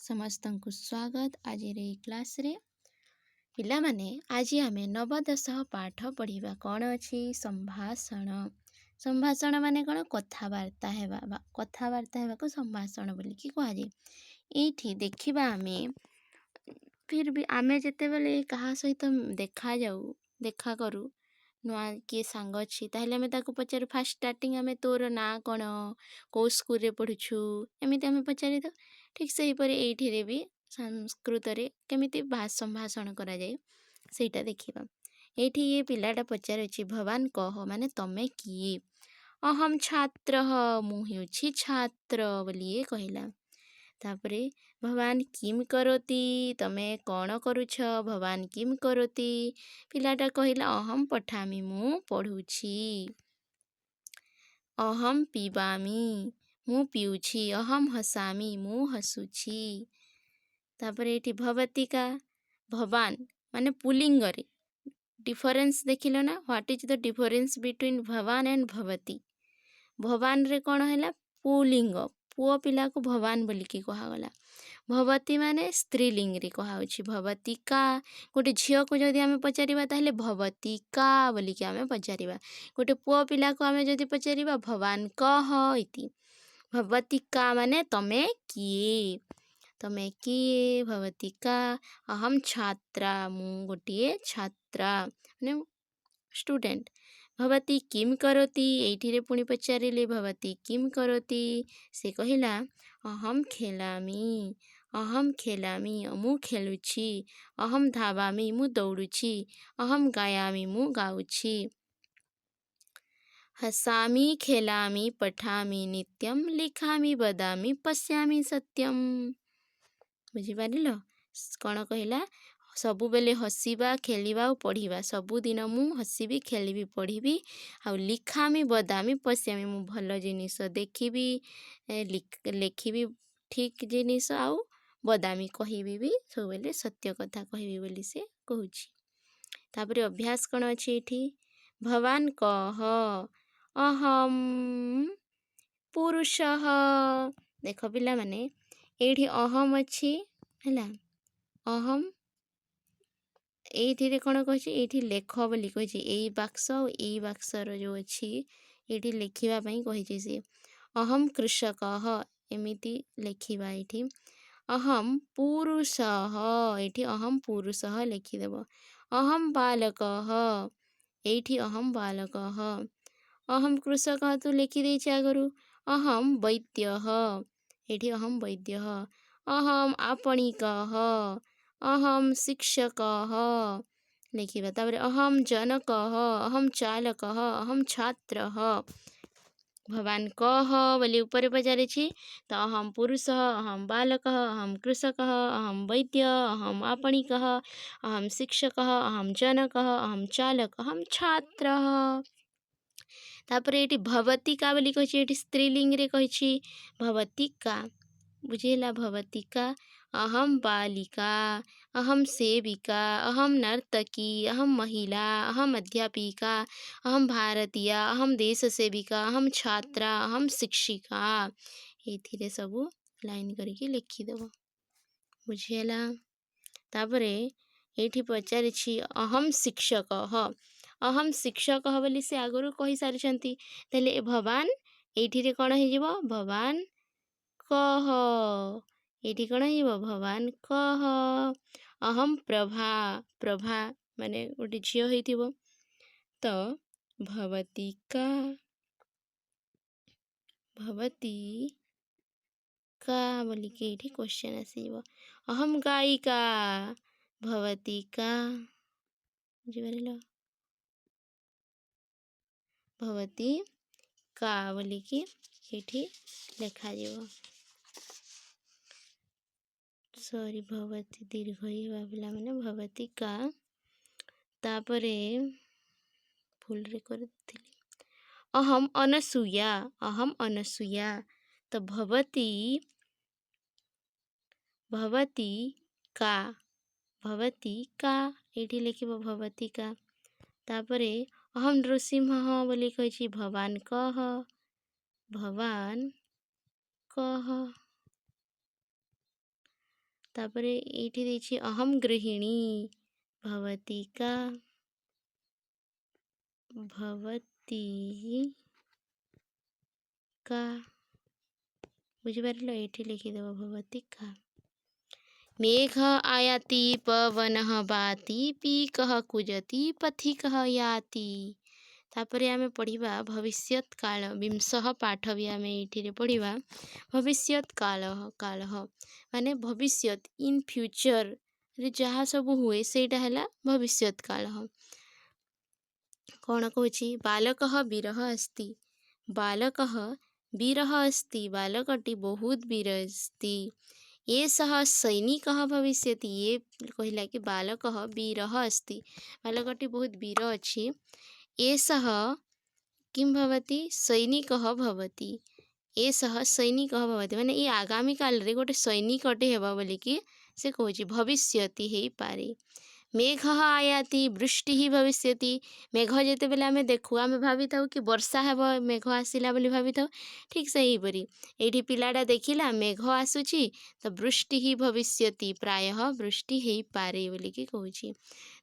समस्तंकु स्वागत आज क्लास रे पिला माने आज आमे नवदश पाठ पढ़िबा कौन अछि संभाषण। संभाषण माने कौन कथावार्ता हेबा को संभाषण बोली कि कहा जाय। एठी देखिबा आमे फिर भी आमे जेते बेले कहा सहित देखा करू नुआ किए सांग अच्छी ताहले आमे ताको पचारू फास्ट स्टार्टिंग आमे तोर ना कौन को स्कूल रे पढ़ुछु एमिति आमे पचारि दो। ठीक से हीपरि एठी रे भी संस्कृत रे केमिति संभाषण करा जाए सेटा देखिबा। एठी ये पिलाटा पचारुछि भवान कह माने तमे किए। अहम छात्र मु हेउछि छात्र बोलिए कहिला। तापरे भवान किम करोति तमे कौन करुछ भवान किम करोति पिलाटा कहिला अहम पठामि मु पढ़ुछि। अहम पिबामि मु पिउछि अहम हसामि मु हसुछि। तापरे एठी भवतिका भवान माने पुलिंग रे डिफरेंस देखिलो ना what is the difference between Bhawan and भवती। भवान रे कौन हैला पुलिंग पुओ पिला को भवान बोली की कहा गला। भवती माने स्त्रीलिंग रे कहा होछि भवतिका। गोटे झियो को जदि आमे पचारिबा ताहले भवतिका बोली की आमे पचारिबा। गोटे पुओ पिला को आमे जदि पचारिबा भवान कह इति। भवतिका माने तमे किए भवतिका। अहम छात्रा मु गोटिए छात्रा माने स्टूडेंट। भवती किम करोति एठी रे पुणी पचारिले भवती किम करोति से कहिला अहम खेलामी मु खेलुछि। अहम धावामी मु दौड़ुछि। अहम गायामी मु गाउछि। हसामि खेलामी पठामि नित्यम लिखामि वदामि पश्यामि सत्यम। बुझी पारिलो कौन कहिला सबु बेले हसीबा खेलिबा और पढ़िबा सबुदिन मु हसीबी खेलिबी पढ़िबी आउ लिखामि बदामि पश्यामि मु भल जिनिस देखिबी लेखिबी ठीक जिनिस आउ बदामि कहिबी भी सब बेले सत्य कथा कहिबी बोली से कहूछि। तापरे अभ्यास कौन अछि एठी भवान कह अहम पुरुषः। देख पिला माने एठी अहम अछि हैला अहम एठी कौन कही एठी लेख बोली कही एई बाक्स और एई बाक्सर जो अच्छी एठी लेखिबा पई कही से अहम कृषकः एमिति लेखिबा। एठी अहम पुरुषः एठी अहम पुरुषः लेखिदेब। अहम बालकः एठी अहम बालकः। अहम कृषकः तो लेखि देछि आगरु। अहम वैद्यः एठी अहम वैद्यः। अहम आपणिकः अहम शिक्षकः लिखिबा। तापरे अहम जनकः अहम चालकः अहम छात्रः। भवान कह बोली ऊपर पचारिछि तो अहम पुरुषः अहम बालकः अहम कृषकः अहम वैद्य अहम आपणिकः अहम शिक्षकः अहम जनकः अहम चालक अहम छात्रः। तापरे एठी भवतिका बोली कहिछि एठी स्त्रीलिंग रे कहिछि भवतिका बुझेला भवतिका। अहम बालिका अहम सेविका अहम नर्तकी अहम महिला अहम अध्यापिका अहम भारतीय अहम देश सेविका अहम छात्रा अहम शिक्षिका। एथिरे सबु लाइन करके लिखिदेव बुझेला। तापरे एठी पचारिछि अहम शिक्षकः अहम शिक्षकः बोली से आगरु कहि सारिछंती तले भवान एठी रे कोन हे जिवो भवान कह एठी कोन हे जिवो भवान कह। अहम प्रभा प्रभा माने गोटे झियो हेतिबो तो भवतिका बोली के एठी क्वेश्चन आसीबो। अहम गायिका भवतिका बुझिपारिलो भवतिका बोली कि एठी लेखा जीवो। सॉरी भवती दीर्घ ही पिला माने भवतिका। तापरे फुल रे करथिली अहम अनसुया तो भवतिका एठी लिखिबो भवतिका। तापरे अहम नृसिंह बोली कहिछि भवान कह तापरे एठी देछि अहम गृहिणी भवती का भवती का बुझिपारिल एठी लिखिदेव भवती का मेघ आयाति पवनः वाति पीकः कुजति पथिकः याति। तापरे आमे पढ़िबा भविष्यत काल विंशः पाठ भी आमे एठी पढ़िबा भविष्यत कालः माने भविष्यत इन फ्यूचर रे जहाँ सब हुए सेटा हैला भविष्यत कालः। कौन कहूँ बालकः वीरः अस्ति बालकः वीरः अस्ति बालकटी बहुत वीर अस्ति ये सह सैनिकः भविष्यति ये कहला कि बालकः वीरः अस्ति बालकटी बहुत वीर अछि ये सह किं भवति सैनिकः भवति ये सह सैनिकः भवति माने ये आगामी काल रे गोटे सैनिकटे हेबा बोली कि से कहूँ भविष्यति हे पारे। मेघ आयाति वृष्टि भविष्यति मेघ जिते बेले आम देखु आम भावी था कि वर्षा हेब मेघ आसला बोली भावी था ठीक से हीपरी ये पिलाटा देखिला मेघ आसूची तो वृष्टि ही भविष्यति प्रायः वृष्टि हो पारे बोलिकी कहूँ।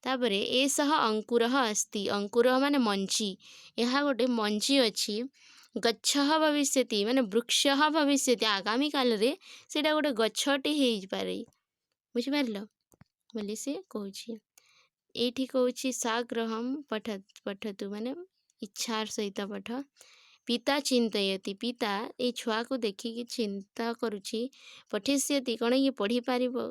तापर ए सह अंकुर अस्ति अंकुर माने मंजी यह गोटे मंजी अच्छी गच्छ भविष्यति माने वृक्ष भविष्यति आगामी काल रे सेटा गोटे गच्छटे हो पारे बुझिपार बोली से कहूँ। एठी कहूँ साग्रहम पठतु माने इच्छार सहित पठ पिता चिंतयति पिता ये छुआ को देखिकी चिंता करुछि पठिष्यति कौन ये पढ़ी पारिबो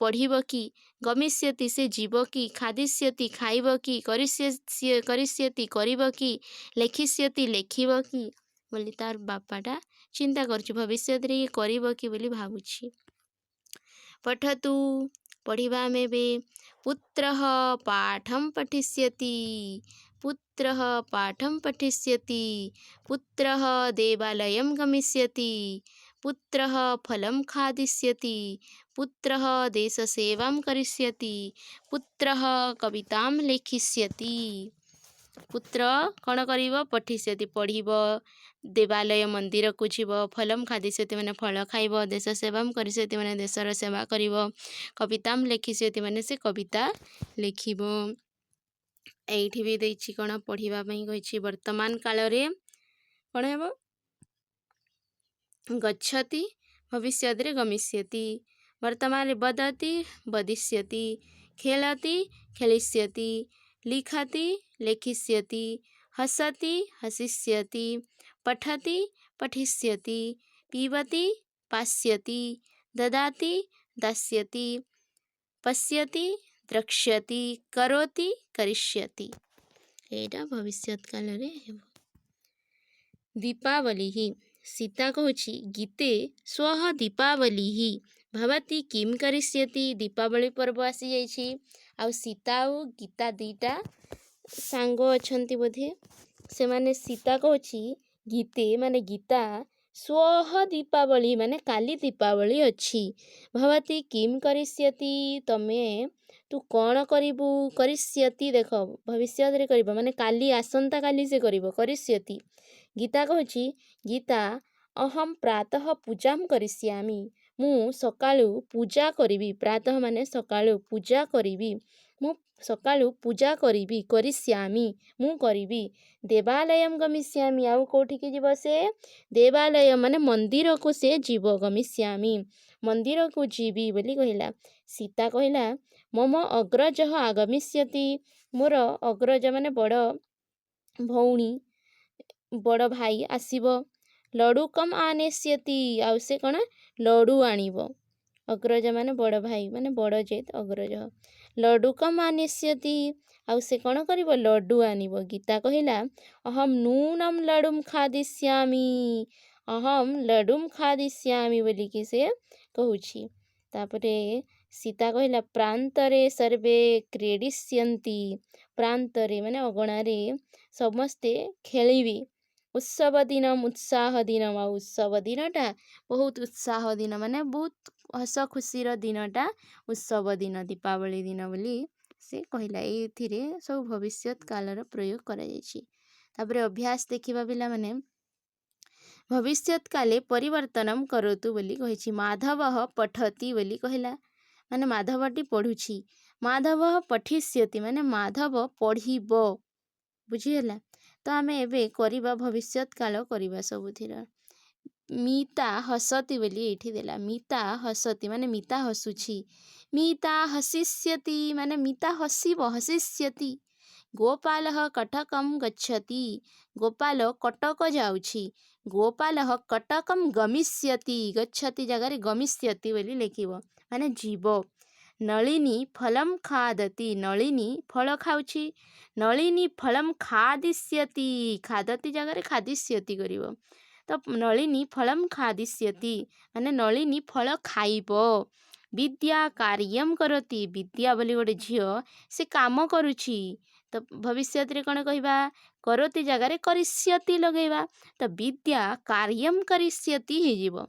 पढ़िब कि गमिष्यति से जीव कि खादिष्यति खाइब कि करिष्यति करिब कि लेखिष्यति लेखिब कि बोली तार बापाटा चिंता करुछि भविष्य रे ये करिब कि बोली भाबुछि। पठतु पढ़िबा में बे पुत्रः पाठं पठिष्यति पुत्रः पाठं पठिष्यति पुत्रः देवालयं गमिष्यति पुत्रः फलं खादिष्यति पुत्रः देशसेवां करिष्यति पुत्रः कवितां लेखिष्यति पुत्र कौन करिब पठिष्यति पढ़िब देवालय मंदिर को जीव फलम खादिष्यति माने फल खाइब देश सेवा करिष्यति माने देशर सेवा करिब कवितां लेखिष्यति माने से कविता लेखिब। एठी भी देछि कौन पढ़िबा पई कहिछि वर्तमान काल रे कौन हेबो गच्छति भविष्य रे गमिष्यति वर्तमान रे वदति वदिष्यति खेलति खेलिष्यति लिखति लेखिष्यति हसति हसिष्यति पठति पठिष्यति पीबति पास्यति ददाति दास्यति पश्यति द्रक्ष्यति करोति करिष्यति एटा भविष्यत काल रे हेबो। दीपावली सीता कहूँ गीते स्वः दीपावली भवती किम करिष्यति दीपावली पर्व आसी जाइछि आ सीता और गीता दीटा सांग अछंती बोधे से माने सीता कहूँ गीते माने गीता स्वः दीपावली माने काली दीपावली अच्छी भवती किम करिष्यति तमे तू कौन करिबू करिष्यति देख भविष्य रे करिब माने काली आसंता काली से करिब करिष्यति गीता कहूँ गीता अहम प्रातः पूजा करिष्यामि मु सकाळु पूजा करिबी प्रातः माने सकाळु पूजा करिबी मु सकाळु पूजा करिबी करिष्यामि मु करिबी देवालयम गमिष्यामि आउ कोठी के जीव से देवालय माने मंदिर को से जीव गमिष्यामि मंदिर को जीवी बोली कहला सीता कहला मम अग्रज आगमिष्यति मोर अग्रज माने बड़ भौणी बड़ भाई आसीब लडुकम आनेष्यति आउ से कौन लडू आणिब अग्रज माने बड़ भाई माने बड़ जेत अग्रज लडुकम आनेष्यति आउ से कौन करिब लड्डू आनिब गीता कहला अहम नूनम लडुम खादिष्यामि अहम लडुम खादिष्यामि बोलिकी से कहूछि। तापरे सीता कहला प्रांतरे सर्वे क्रीडिष्यन्ति प्रांतरे माने अगणारे समस्ते खेलिबी उत्सव दिनम उत्साह दिनम आ उत्सव दिनटा बहुत उत्साह दिन माने बहुत हस खुशीर दिनटा उत्सव दिन दीपावली दिन बोली से कहला एथिरे सब भविष्यत कालर प्रयोग करा जायछि। तापरे अभ्यास देखिबा पिला माने भविष्यत् काले परिवर्तनम करोतु बोली कहिछि। माधवः पठति बोली कहला माने माधवटी पढ़ुछि। माधवः पठिष्यति माने माधव पढ़िब बुझीगला। तो आमे एबे करिबा भविष्यत् काल करिबा सबुथिर। मीता हसति बोली एठी देला। मीता हसति माने मीता हसुछि। मीता हसिष्यति माने मीता हसिब हसिष्यति। गोपालः कटकं गच्छति गोपाल कटक जाउछि। गोपालः कटकं गमिष्यति गच्छति जगारे गमिष्यति बोली लेखिबो माने जीव। नलिनी फलं खादति नलिनी फल खाउछि। नलिनी फलं खादिष्यति खादति जगारे खादिष्यति करिबो। तो नलिनी फलं खादिष्यति माने नलिनी फल खाइब। विद्या कार्यम करोति विद्या बोली गोटे झियो से काम करुछि। तो भविष्य रे कौन कहवा करोति जगार करिष्यति लगेवा। तो विद्या कार्यम करिष्यति हो।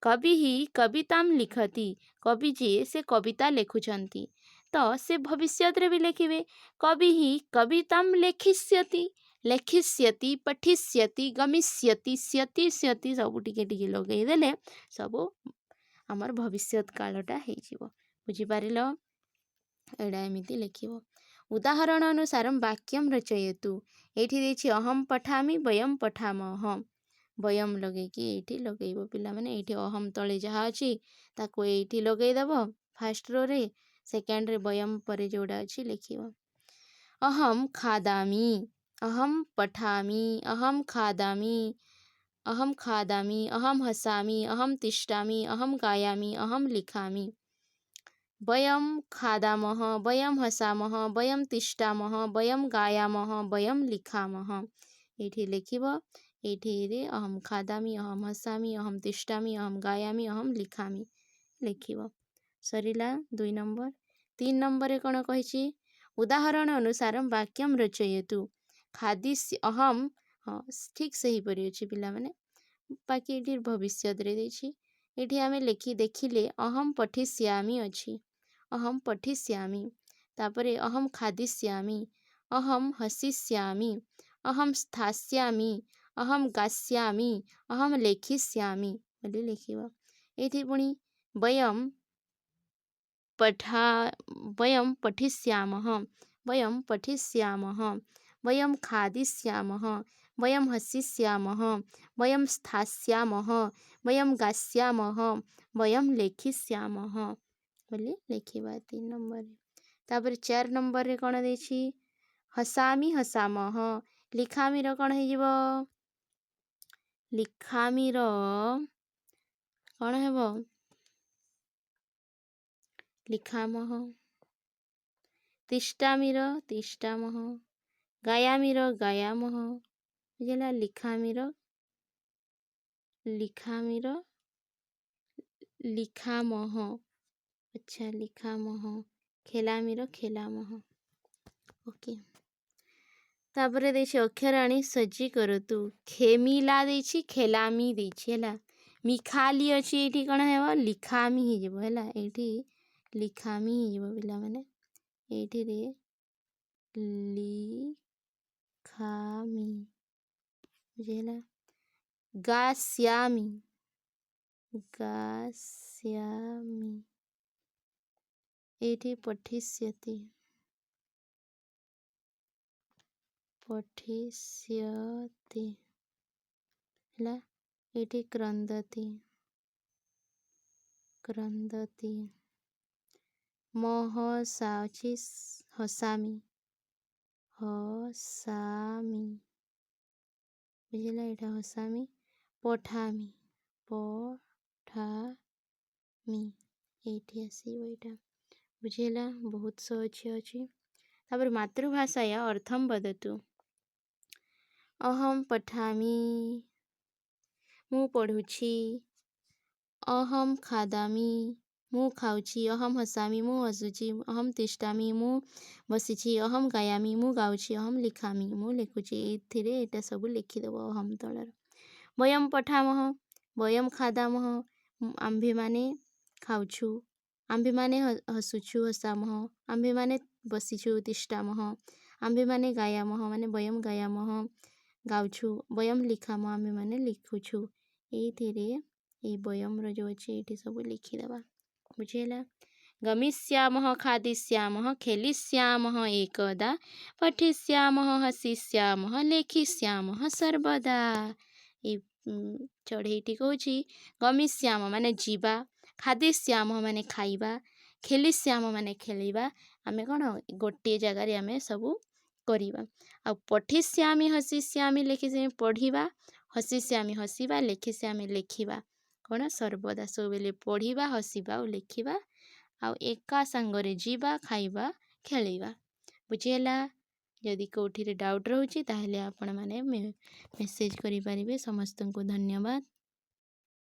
कवि ही कविता लिखति कवि जी से कविता लेखुचंती तो से भविष्य रे भी लिखिबे। कवि ही कविता लेखिष्यति लेखिष्यति पठिष्यति गमिष्यति स्यति स्यति सब टिके टिके लगेई देले सब आमर भविष्यत कालटा हो। बुझिपारिल एडा एमिति लिखिबो। उदाहरण अनुसार वाक्यम रचयतु। एठी देछि अहम पठामि वयम पठामः। वयम लगेकि एठी लगेइबो पिला माने एठी अहम तळे जहा अछि ताको एठी लगेइ दबो फर्स्ट रो रे। सेकंड रे वयम परे जोडा अछि लिखिबो। अहम खादामि अहम पठामि अहम खादामि अहम खादामि अहम हसामि अहम तिष्ठामि अहम गायामि अहम लिखामि। वयम खादामः वयम हसामः वयम तिष्ठामः वयम गायामः वयम लिखामः। एठी लिखिबो एठी रे अहम खादामि अहम हसामि अहम तिष्ठामि अहम गायामि अहम लिखामि लिखिबो। सरिला 2 नंबर। 3 नंबर कौन कहिछि उदाहरण अनुसार वाक्यम रचयतु। खादिष्य अहम हाँ ठीक सही परि अछि पिला माने बाकी एठी भविष्य रे देछि। एठी आमे लिखि देखिले अहम पठिष्यामि अछि अहम पठिष्यामि। तापरे अहम खादिष्यामि अहम हसिष्यामि अहम स्थास्यामि अहम गास्यामि अहम लेखिष्यामि बोली लिखिबो। एठी पुणी वयम पठिष्यामः वयम पठिष्यामः वयम खादिष्यामः वयम हसिष्यामः वयम स्थास्यामः वयम गास्यामः वयम लेखिष्यामः बोली लिखिबा 3 नंबर। तापर 4 नंबर रे कोन देछि हसामि हसामः। लिखामि रो कोन हेजिबो लिखामि रो कोन हेबो लिखामः। तिष्ठामि रो तिष्ठामः। गायामि रो गायामः। बुझला लिखामि रो लिखामः। अच्छा लिखामः। खेलामि रो खेलामः। ओके तापरे देछि अक्षराणी सज्जी करतु। खेमिला देछि खेलामी देछि हैला। मिखाली अछि एठी कोन हेबो लिखामी हि जेबो हैला। एठी लिखामी हि जेबो पिला माने एठी रे लिखामी बुझेला। गास्यामी गास्यामी एठी पठिष्यति पठिष्यति हैला। एठी क्रंदति क्रंदति। महसाछि हसामि हसामि बुझिला एटा हसामि। पठामि पठामि एठी आसीबो एटा बुझिला। बहुत सहज अछि। तापर मातृभाषाया अर्थम वदतु। अहम पठामि मु पढुछि। अहम खादामि मु खाउछि। अहम हसामि मु हसुछि। अहम तिष्ठामि मु बसिछि। अहम गायामि मु गाउछि। अहम लिखामि मु लिखुछि। एथिरे एटा सब लिखि देबो अहम तळर। वयम पठामः वयम खादामः आम्भे माने खाउछु। आम्भे माने हसुछु हसामः। आम्भे माने बसिछु तिष्ठामः। आम्भे माने गायामः माने वयम गायामः। ଗାଉଛୁ ବୟମ୍ ଲିଖାମ ଆମେମାନେ ଲେଖୁଛୁ ଏଇଥିରେ ଏଇ ବୟମ୍ର ଯେଉଁ ଅଛି ଏଇଠି ସବୁ ଲେଖିଦେବା ବୁଝିହେଲା। ଗମିଷ୍ୟାମଃ ଖାଦିଷ୍ୟାମଃ ଖେଲିଷ୍ୟାମଃ ଏକଦା ପଠିଷ୍ୟାମଃ ହସିଷ୍ୟାମଃ ଲେଖିଷ୍ୟାମଃ ସର୍ବଦା। ଏଇ ଚଢ଼େଇଟି କହୁଛି ଗମିଷ୍ୟାମ ମାନେ ଯିବା, ଖାଦିଷ୍ୟାମ ମାନେ ଖାଇବା, ଖେଲିଷ୍ୟାମ ମାନେ ଖେଳିବା। ଆମେ କ'ଣ ଗୋଟିଏ ଜାଗାରେ ଆମେ ସବୁ କରିବା। ଆଉ ପଠିଷ୍ୟାମି ହସିଷ୍ୟାମି ଲେଖିଷ୍ୟାମି ପଢ଼ିବା, ହସିଷ୍ୟାମି ହସିବା, ଲେଖିଷ୍ୟାମି ଲେଖିବା। କ'ଣ ସର୍ବଦା ସବୁବେଳେ ପଢ଼ିବା, ହସିବା ଆଉ ଲେଖିବା ଆଉ ଏକା ସାଙ୍ଗରେ ଯିବା, ଖାଇବା, ଖେଳିବା। ବୁଝିହେଲା। ଯଦି କେଉଁଠିରେ ଡାଉଟ୍ ରହୁଛି ତାହେଲେ ଆପଣମାନେ ମେସେଜ୍ କରିପାରିବେ। ସମସ୍ତଙ୍କୁ ଧନ୍ୟବାଦ।